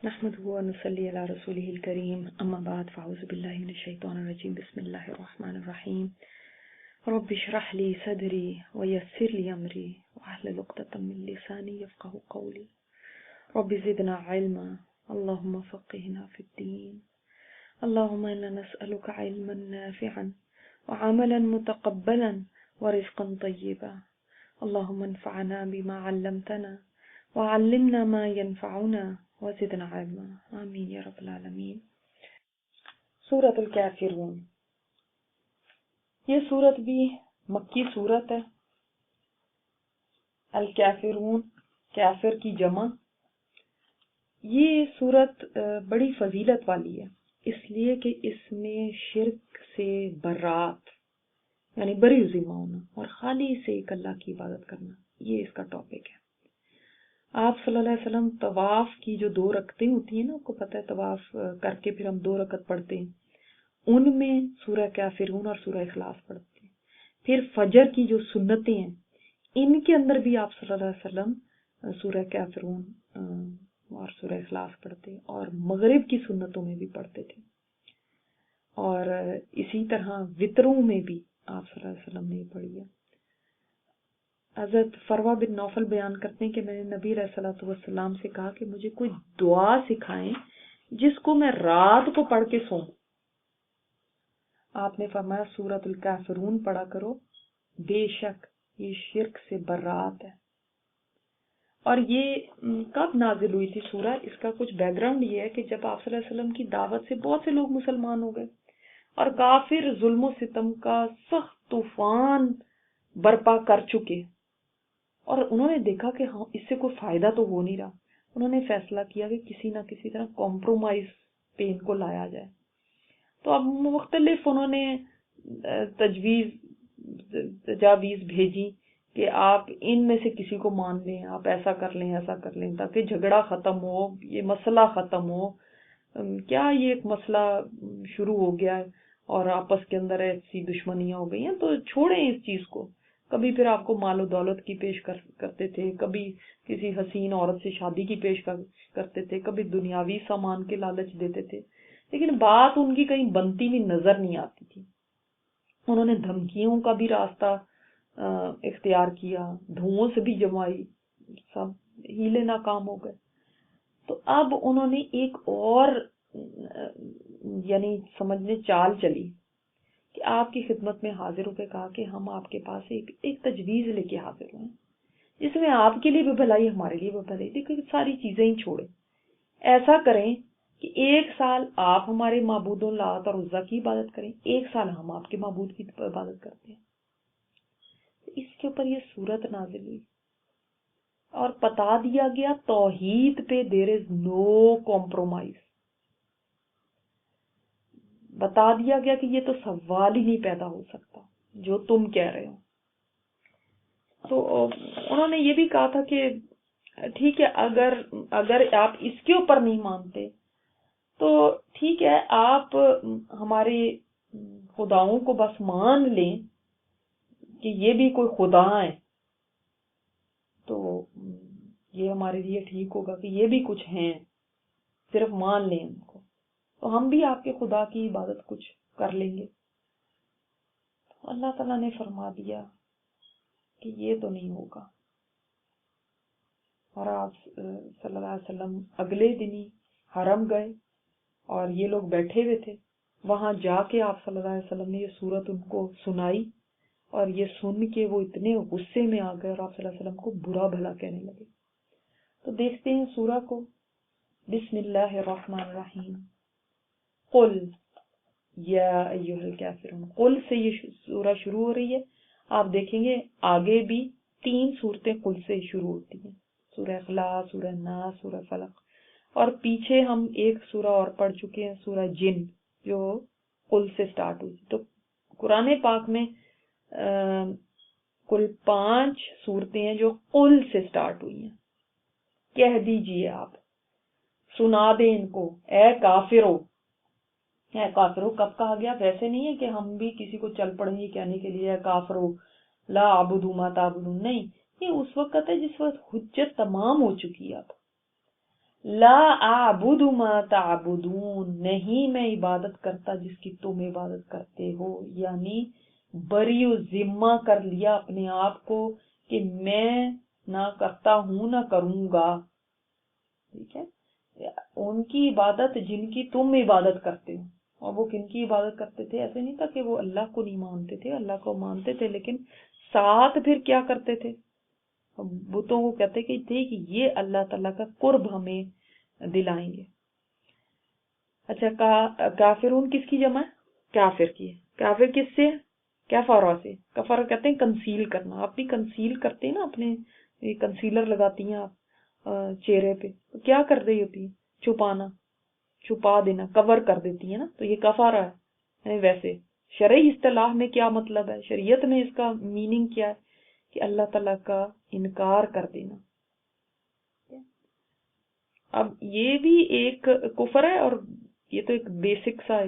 نحمده ونصلي على رسوله الكريم أما بعد فأعوذ بالله من الشيطان الرجيم بسم الله الرحمن الرحيم رب اشرح لي صدري ويسر لي أمري واحلل عقدة من لساني يفقهوا قولي رب زدنا علما اللهم فقهنا في الدين اللهم إنا نسألك علما نافعا وعملا متقبلا ورزقا طيبا اللهم انفعنا بما علمتنا وعلمنا ما ينفعنا وزدنا علما آمین یا رب العالمین۔ سورۃ الکافرون، یہ سورت بھی مکی سورت ہے۔ الکافرون، کافر کی جمع۔ یہ سورت بڑی فضیلت والی ہے، اس لیے کہ اس میں شرک سے برات یعنی بری ذمہ ہونا اور خالی سے ایک اللہ کی عبادت کرنا، یہ اس کا ٹاپک ہے۔ آپ صلی اللہ علیہ وسلم طواف کی جو 2 رکعتیں ہوتی ہیں نا، آپ کو پتہ ہے طواف کر کے پھر ہم 2 رکعت پڑھتے ہیں، ان میں سورہ کافرون اور سورہ اخلاص پڑھتے ہیں۔ پھر فجر کی جو سنتیں ہیں ان کے اندر بھی آپ صلی اللہ علیہ وسلم سورہ کافرون اور سورہ اخلاص پڑھتے اور مغرب کی سنتوں میں بھی پڑھتے تھے، اور اسی طرح وتروں میں بھی آپ صلی اللہ علیہ وسلم نے پڑھی ہے۔ حضرت فروا بن نوفل بیان کرتے ہیں کہ میں نے نبی علیہ الصلوۃ والسلام سے کہا کہ مجھے کوئی دعا سکھائیں جس کو میں رات کو پڑھ کے سوں۔ آپ نے فرمایا سورۃ الکافرون پڑھا کرو، بے شک یہ شرک سے برات ہے۔ اور یہ کب نازل ہوئی تھی سورہ؟ اس کا کچھ بیک گراؤنڈ یہ ہے کہ جب آپ صلی اللہ علیہ وسلم کی دعوت سے بہت سے لوگ مسلمان ہو گئے اور کافر ظلم و ستم کا سخت طوفان برپا کر چکے، اور انہوں نے دیکھا کہ ہاں اس سے کوئی فائدہ تو ہو نہیں رہا، انہوں نے فیصلہ کیا کہ کسی نہ کسی طرح کمپرومائز پہ ان کو لایا جائے۔ تو اب مختلف انہوں نے تجاویز بھیجی کہ آپ ان میں سے کسی کو مان لیں، آپ ایسا کر لیں ایسا کر لیں تاکہ جھگڑا ختم ہو، یہ مسئلہ ختم ہو۔ کیا یہ ایک مسئلہ شروع ہو گیا ہے اور آپس کے اندر ایسی دشمنیاں ہو گئی ہیں، تو چھوڑیں اس چیز کو۔ کبھی پھر آپ کو مال و دولت کی پیش کرتے تھے، کبھی کسی حسین عورت سے شادی کی پیش کرتے تھے، کبھی دنیاوی سامان کے لالچ دیتے تھے، لیکن بات ان کی کہیں بنتی ہوئی نظر نہیں آتی تھی۔ انہوں نے دھمکیوں کا بھی راستہ اختیار کیا، دھوؤں سے بھی جمائی، سب ہیلے ناکام ہو گئے۔ تو اب انہوں نے ایک اور یعنی سمجھنے چال چلی کہ آپ کی خدمت میں حاضر ہو کے کہا کہ ہم آپ کے پاس ایک تجویز لے کے حاضر ہوئے جس میں آپ کے لیے بھی بھلائی ہمارے لیے بھی بھلائی، دیکھیں ساری چیزیں ہی چھوڑیں، ایسا کریں کہ 1 سال آپ ہمارے معبودوں لات اور عزا کی عبادت کریں، 1 سال ہم آپ کے معبود کی عبادت کرتے ہیں۔ اس کے اوپر یہ سورت نازل ہوئی اور بتا دیا گیا توحید پہ دیر از نو کمپرومائز، بتا دیا گیا کہ یہ تو سوال ہی نہیں پیدا ہو سکتا جو تم کہہ رہے ہو۔ تو انہوں نے یہ بھی کہا تھا کہ ٹھیک ہے، اگر آپ اس کے اوپر نہیں مانتے تو ٹھیک ہے، آپ ہمارے خداؤں کو بس مان لیں کہ یہ بھی کوئی خدا ہیں، تو یہ ہمارے لیے ٹھیک ہوگا کہ یہ بھی کچھ ہیں، صرف مان لیں ان کو، تو ہم بھی آپ کے خدا کی عبادت کچھ کر لیں گے۔ تو اللہ تعالیٰ نے فرما دیا کہ یہ تو نہیں ہوگا، اور آپ صلی اللہ علیہ وسلم اگلے دن ہی حرم گئے اور یہ لوگ بیٹھے ہوئے تھے، وہاں جا کے آپ صلی اللہ علیہ وسلم نے یہ سورت ان کو سنائی، اور یہ سن کے وہ اتنے غصے میں آ گئے اور آپ صلی اللہ علیہ وسلم کو برا بھلا کہنے لگے۔ تو دیکھتے ہیں سورہ کو۔ بسم اللہ الرحمن الرحیم، قل یا ایھا الکافرون، قل سے یہ سورہ شروع ہو رہی ہے۔ آپ دیکھیں گے آگے بھی 3 سورتیں قل سے شروع ہوتی ہیں، سورہ اخلاص، سورہ ناس، سورہ فلق، اور پیچھے ہم ایک سورہ اور پڑھ چکے ہیں، سورہ جن، جو قل سے سٹارٹ ہوئی۔ تو قرآن پاک میں کل 5 سورتیں ہیں جو قل سے سٹارٹ ہوئی ہیں۔ کہہ دیجئے، آپ سنا دیں ان کو، اے کافرو۔ اے کافرو کب کہا گیا؟ ویسے نہیں ہے کہ ہم بھی کسی کو چل پڑیں گے کہنے کے لیے اے کافرو لا اعبد ما تعبدون، نہیں، یہ اس وقت ہے جس وقت حجت تمام ہو چکی ہے۔ اب لا اعبد ما تعبدون، نہیں میں عبادت کرتا جس کی تم عبادت کرتے ہو، یعنی بری و ذمہ کر لیا اپنے آپ کو کہ میں نہ کرتا ہوں نہ کروں گا، ٹھیک ہے؟ ان کی عبادت جن کی تم عبادت کرتے ہو، اور وہ کن کی عبادت کرتے تھے؟ ایسے نہیں تھا کہ وہ اللہ کو نہیں مانتے تھے، اللہ کو مانتے تھے، لیکن ساتھ پھر کیا کرتے تھے؟ بتوں کو کہتے تھے کہ یہ اللہ تعالیٰ کا قرب ہمیں دلائیں گے۔ اچھا، کافرون کس کی جمع ہے؟ کافر کی ہے۔ کافر کس سے؟ کفارہ سے۔ کفارہ کہتے ہیں کنسیل کرنا، آپ بھی کنسیل کرتے ہیں نا، اپنے کنسیلر لگاتی ہیں آپ چہرے پہ، تو کیا کر رہی ہوتی ہیں؟ چھپانا، چھپا دینا، کور کر دیتی ہیں نا، تو یہ کفارہ ہے۔ ویسے شرعی اصطلاح میں کیا مطلب ہے؟ شریعت میں اس کا میننگ کیا ہے؟ کہ اللہ تعالیٰ کا انکار کر دینا۔ اب یہ بھی ایک کفر ہے، اور یہ تو ایک بیسک سا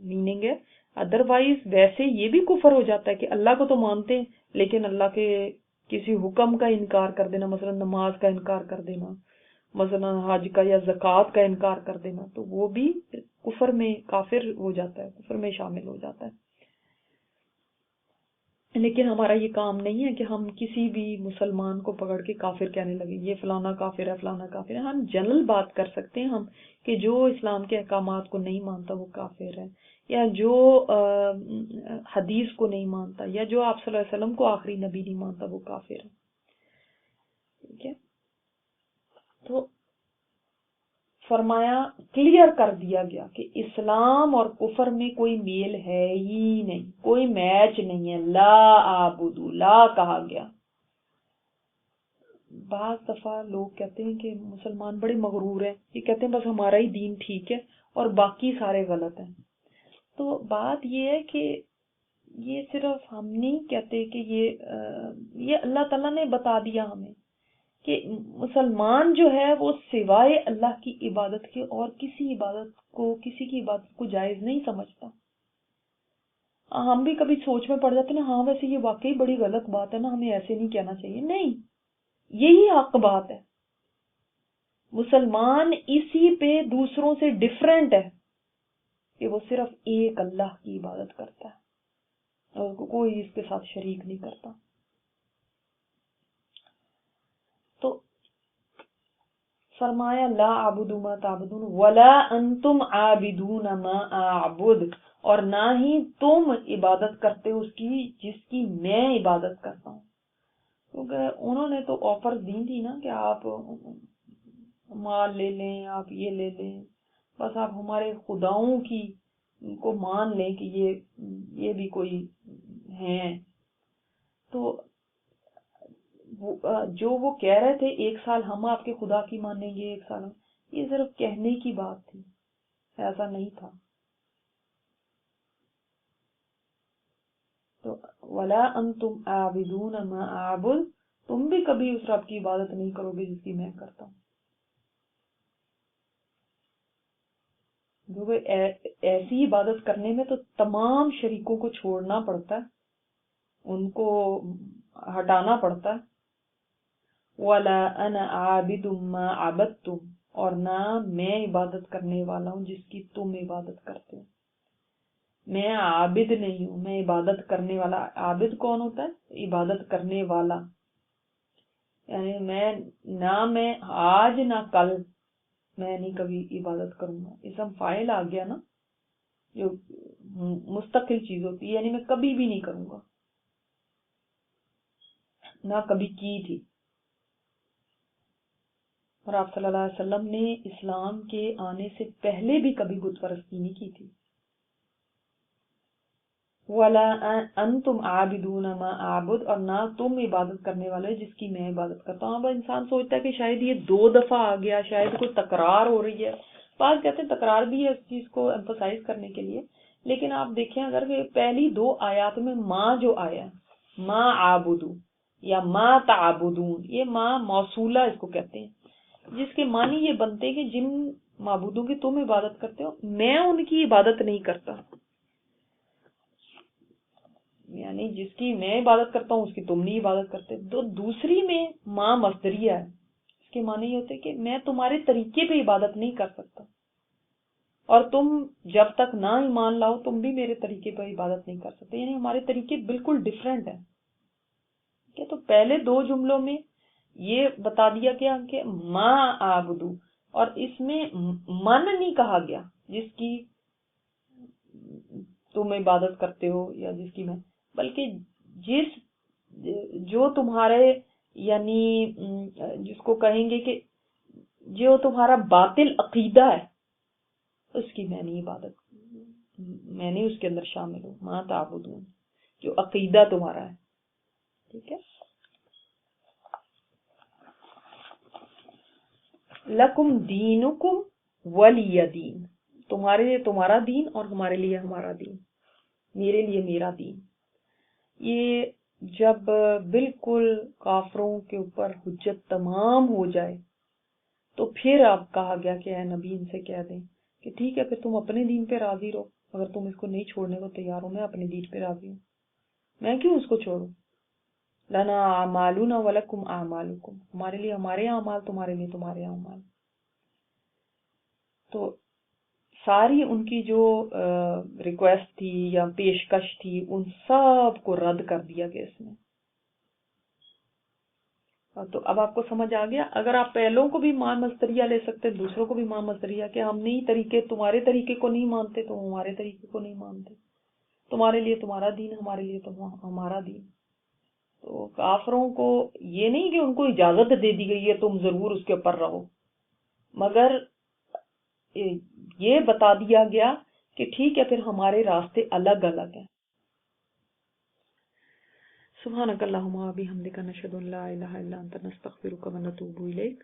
میننگ ہے، ادروائز ویسے یہ بھی کفر ہو جاتا ہے کہ اللہ کو تو مانتے ہیں لیکن اللہ کے کسی حکم کا انکار کر دینا، مثلا نماز کا انکار کر دینا، مثلا حج کا یا زکوٰۃ کا انکار کر دینا، تو وہ بھی کفر میں کافر ہو جاتا ہے، کفر میں شامل ہو جاتا ہے۔ لیکن ہمارا یہ کام نہیں ہے کہ ہم کسی بھی مسلمان کو پکڑ کے کافر کہنے لگے، یہ فلانا کافر ہے، فلانا کافر ہے۔ ہم جنرل بات کر سکتے ہیں ہم کہ جو اسلام کے احکامات کو نہیں مانتا وہ کافر ہے، یا جو حدیث کو نہیں مانتا، یا جو آپ صلی اللہ علیہ وسلم کو آخری نبی نہیں مانتا وہ کافر ہے، ٹھیک ہے؟ تو فرمایا، کلیئر کر دیا گیا کہ اسلام اور کفر میں کوئی میل ہے ہی نہیں، کوئی میچ نہیں ہے۔ لا اعبدو، لا کہا گیا۔ بعض دفعہ لوگ کہتے ہیں کہ مسلمان بڑے مغرور ہیں، یہ کہتے ہیں بس ہمارا ہی دین ٹھیک ہے اور باقی سارے غلط ہیں۔ تو بات یہ ہے کہ یہ صرف ہم نہیں کہتے کہ یہ اللہ تعالیٰ نے بتا دیا ہمیں کہ مسلمان جو ہے وہ سوائے اللہ کی عبادت کے اور کسی کی عبادت کو جائز نہیں سمجھتا۔ ہم بھی کبھی سوچ میں پڑ جاتے ہیں، ہاں ویسے یہ واقعی بڑی غلط بات ہے نا، ہمیں ایسے نہیں کہنا چاہیے۔ نہیں، یہی حق بات ہے۔ مسلمان اسی پہ دوسروں سے ڈیفرنٹ ہے کہ وہ صرف ایک اللہ کی عبادت کرتا ہے اور کوئی اس کے ساتھ شریک نہیں کرتا۔ تو فرمایا لا اعبد ما تعبدون ولا انتم عابدون ما اعبد، اور نہ ہی تم عبادت کرتے اس کی جس کی میں عبادت کرتا ہوں، کیونکہ انہوں نے تو آفر دی تھی نا کہ آپ مال لے لیں، آپ یہ لے لیں، بس آپ ہمارے خداؤں کی کو مان لیں کہ یہ بھی کوئی ہیں۔ تو جو وہ کہہ رہے تھے 1 سال ہم آپ کے خدا کی مانیں گے، 1 سال ہم، یہ صرف کہنے کی بات تھی، ایسا نہیں تھا۔ تو ولا انتم عابدون ما اعبد، تم بھی کبھی اس رب کی عبادت نہیں کرو گے جس کی میں کرتا ہوں۔ کیونکہ ایسی عبادت کرنے میں تو تمام شریکوں کو چھوڑنا پڑتا ہے، ان کو ہٹانا پڑتا ہے۔ وَلَا أَنَا عَابِدٌ مَا عَبَدتُّمْ، اور نہ میں عبادت کرنے والا ہوں جس کی تم عبادت کرتے ہو۔ میں عابد نہیں ہوں، میں عبادت کرنے والا۔ عابد کون ہوتا ہے؟ عبادت کرنے والا، یعنی میں آج نہ کل میں نہیں کبھی عبادت کروں گا۔ اسم فاعل آ گیا نا، جو مستقل چیز ہوتی ہے، یعنی میں کبھی بھی نہیں کروں گا، نہ کبھی کی تھی۔ اور آپ صلی اللہ علیہ وسلم نے اسلام کے آنے سے پہلے بھی کبھی بت پرستی نہیں کی تھی۔ وَلَا أَنْتُمْ عَابِدُونَ مَا أَعْبُدُ، اور نہ تم عبادت کرنے والے جس کی میں عبادت کرتا ہوں۔ اب انسان سوچتا ہے کہ شاید یہ 2 دفعہ آ گیا، شاید کوئی تکرار ہو رہی ہے۔ بعض کہتے ہیں تکرار بھی ہے اس چیز کو ایمفسائز کرنے کے لیے، لیکن آپ دیکھیں اگر پہلی 2 آیات میں ماں جو آیا، ما عابدو یا ما تعبدون، یہ ماں موصولہ اس کو کہتے ہیں، جس کے معنی یہ بنتے ہیں کہ جن معبودوں کی تم عبادت کرتے ہو میں ان کی عبادت نہیں کرتا، یعنی جس کی میں عبادت کرتا ہوں اس کی تم نہیں عبادت کرتے۔ دوسری میں ماں مصدریہ ہے، اس کے معنی یہ ہوتے کہ میں تمہارے طریقے پہ عبادت نہیں کر سکتا، اور تم جب تک نہ ایمان لاؤ تم بھی میرے طریقے پر عبادت نہیں کر سکتے، یعنی ہمارے طریقے بالکل ڈیفرنٹ ہیں. تو پہلے دو جملوں میں یہ بتا دیا گیا کہ ما آبدو، اور اس میں من نہیں کہا گیا جس کی تم عبادت کرتے ہو یا جس کی میں، بلکہ جو تمہارے یعنی جس کو کہیں گے کہ جو تمہارا باطل عقیدہ ہے اس کی میں نہیں عبادت، میں نہیں اس کے اندر شامل ہوں. ما تعبدون، جو عقیدہ تمہارا ہے. ٹھیک ہے. لکم دینکم ولی دین، تمہارے لیے تمہارا دین اور ہمارے لیے ہمارا دین، میرے لیے میرا دین. یہ جب بالکل کافروں کے اوپر حجت تمام ہو جائے تو پھر اب کہا گیا کہ اے نبی ان سے کہہ دیں کہ ٹھیک ہے پھر تم اپنے دین پہ راضی رہو، اگر تم اس کو نہیں چھوڑنے کو تیار ہو، میں اپنے دین پہ راضی ہوں، میں کیوں اس کو چھوڑوں. لنا اعمالنا ولکم اعمالکم، ہمارے لیے ہمارے اعمال، تمہارے لیے تمہارے اعمال. تو ساری ان کی جو ریکویسٹ تھی یا پیشکش تھی ان سب کو رد کر دیا گیا اس میں. تو اب آپ کو سمجھ آ گیا، اگر آپ پہلوں کو بھی ماں مستریہ لے سکتے، دوسروں کو بھی ماں مستریہ، کہ ہم نہیں طریقے تمہارے طریقے کو نہیں مانتے تو ہمارے طریقے کو نہیں مانتے، تمہارے لیے تمہارا دین، ہمارے لیے ہمارا دین. تو کافروں کو یہ نہیں کہ ان کو اجازت دے دی گئی ہے تم ضرور اس کے اوپر رہو، مگر یہ بتا دیا گیا کہ ٹھیک ہے پھر ہمارے راستے الگ الگ ہیں. سبحانک اللہم و بحمدک، نشہد ان لا الہ الا انت، نستغفرک و نتوب الیک.